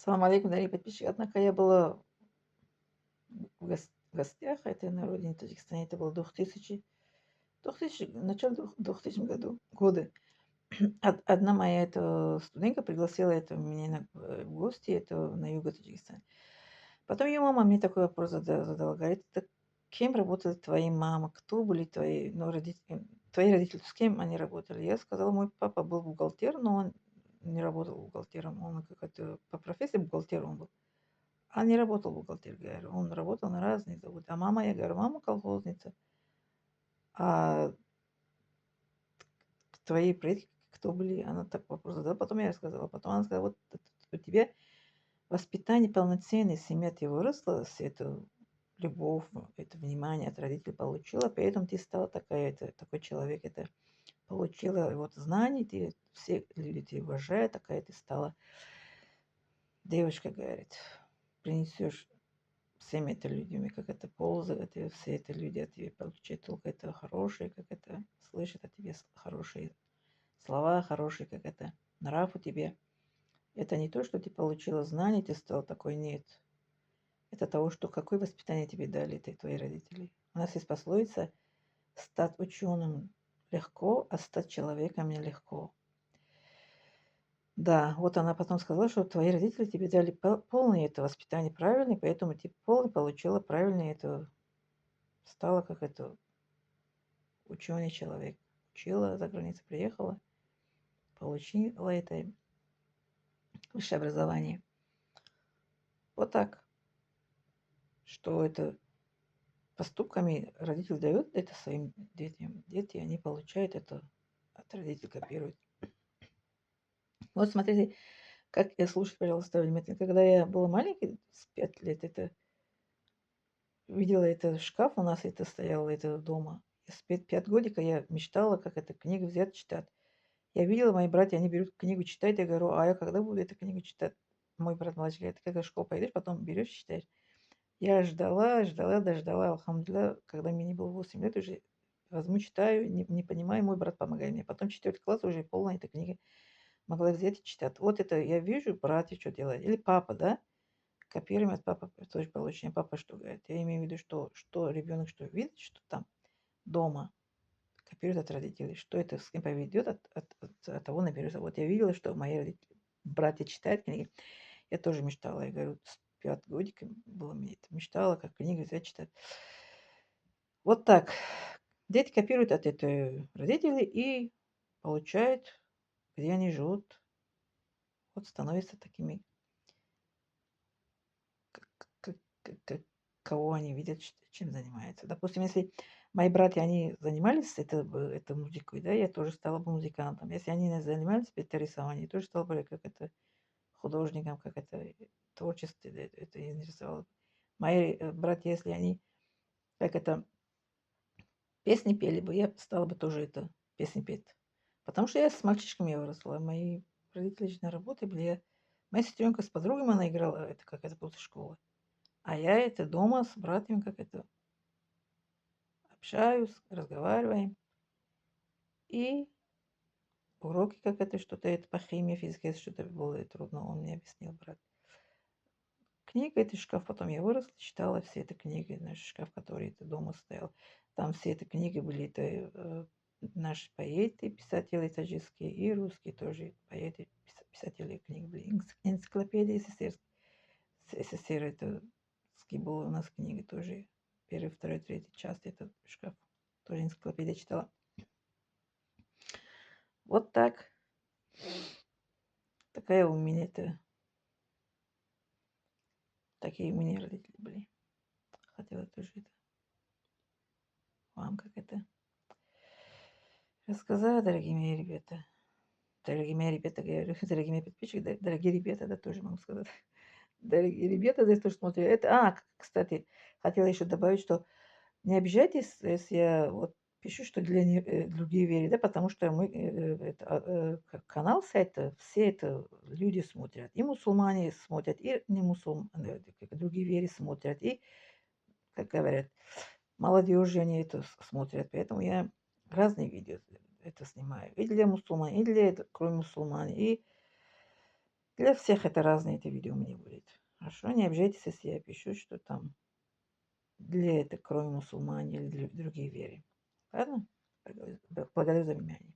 Салам алейкум, дорогие подписчики. Однако я была в гостях, это на родине Таджикистана, это было 2000, начало 2000 годы. Одна моя студентка пригласила меня в гости, это на юго Таджикистана. Потом ее мама мне такой вопрос задала, говорит, так кем работали твои мамы, кто были твои родители, с кем они работали? Я сказала, мой папа был бухгалтер, но он не работал бухгалтером, он как-то по профессии бухгалтер он был. А не работал бухгалтер, говорю. Он работал на разные заводы. А мама, я говорю, мама колхозница. А твои предки кто были? Она так вопрос задала. Потом я рассказала. Потом она сказала, вот у тебя воспитание полноценное, семья ты выросла, с эту любовь, это внимание от родителей получила, поэтому ты стала такой человек, это получила вот знаний, ты все люди тебя уважают, такая ты стала. Девушка говорит, принесешь всеми это людьми, как это польза, это все это люди от тебя получают только это хорошее, как это слышат от тебя хорошие слова, хорошие, как это нрав у тебя. Это не то, что ты получила знания, ты стал такой, нет. Это того, что какое воспитание тебе дали твои родители. У нас есть пословица «стать ученым легко, а стать человеком нелегко». Да, вот она потом сказала, что твои родители тебе дали полное это воспитание правильное, поэтому ты полно получила правильное это, стала как это ученый человек. Учила, за границу приехала, получила это высшее образование. Вот так, что это поступками родитель дает это своим детям. Дети, они получают это от родителей, копируют. Вот смотрите, как я слушаю, пожалуйста, внимательно. Когда я была маленькой, с 5 лет, это видела это шкаф, у нас это стояло это дома. И с 5 годика я мечтала, как эту книгу взять, читать. Я видела, мои братья, они берут книгу, читать. Я говорю, а я когда буду эту книгу читать? Мой брат младший говорит, ты когда в школу пойдешь, потом берешь, читаешь. Я ждала, ждала, дождала, алхамдулillah, когда мне было 8 лет, уже возьму, читаю, не понимаю, мой брат помогает мне. Потом 4 класс уже полная эта книга могла взять и читать. Вот это я вижу, братья что делают. Или папа, да? Копируем от папы тоже получение. Папа что говорит? Я имею в виду, что ребенок что видит, что там дома копирует от родителей. Что это с кем поведет, от того наберется. Вот я видела, что мои родители, братья читают книги. Я тоже мечтала. Я говорю, с 5 годика было мне это. Мечтала, как книгу взять читать. Вот так. Дети копируют от этой родителей и получают, где они живут, вот становятся такими, к- кого они видят, чем занимаются. Допустим, если мои братья, они занимались это музыкой, да, я тоже стала бы музыкантом. Если они не занимались это рисованием, я тоже стала бы как это художником, как это творчество, это интересовало. Мои братья, если они как это песни пели бы, я стала бы тоже это песни петь. Потому что я с мальчишками выросла. Мои родители же на работе были. Моя сестренка с подругами, она играла, это как это после школы. А я это дома с братьями, как это общаюсь, разговариваем. И уроки, как это что-то, это по химии, физике, если что-то было трудно, он мне объяснил, брат. Книга, это шкаф, потом я выросла, читала все эти книги, наш шкаф, который это дома стоял. Там все эти книги были, наши поэты, писатели таджикские и русские тоже поэты, писатели книг были. Энциклопедия СССР. СССР это была у нас книга тоже. Первый, второй, третий часть, это шкаф. Тоже энциклопедия читала. Вот так. Такая у меня такие у меня родители были. Хотела тоже это вам как это рассказать, дорогие мои ребята. Дорогие мои ребята, говорю, дорогие мои подписчики, дорогие ребята, да, тоже могу сказать. Дорогие ребята, здесь тоже смотрю. Кстати, хотела еще добавить, что не обижайтесь, если я вот пишу, что другие верят, да, потому что канал сайта, все это люди смотрят. И мусульмане смотрят, и не мусульмане, как другие веры смотрят, и, как говорят, молодежи они это смотрят. Поэтому я разные видео это снимаю. И для мусульман, и кроме мусульман, и Для всех это разное это видео мне будет. Хорошо, не обижайтесь, если я пишу, что там для это кроме мусульман или других веры. Ладно? Благодарю за внимание.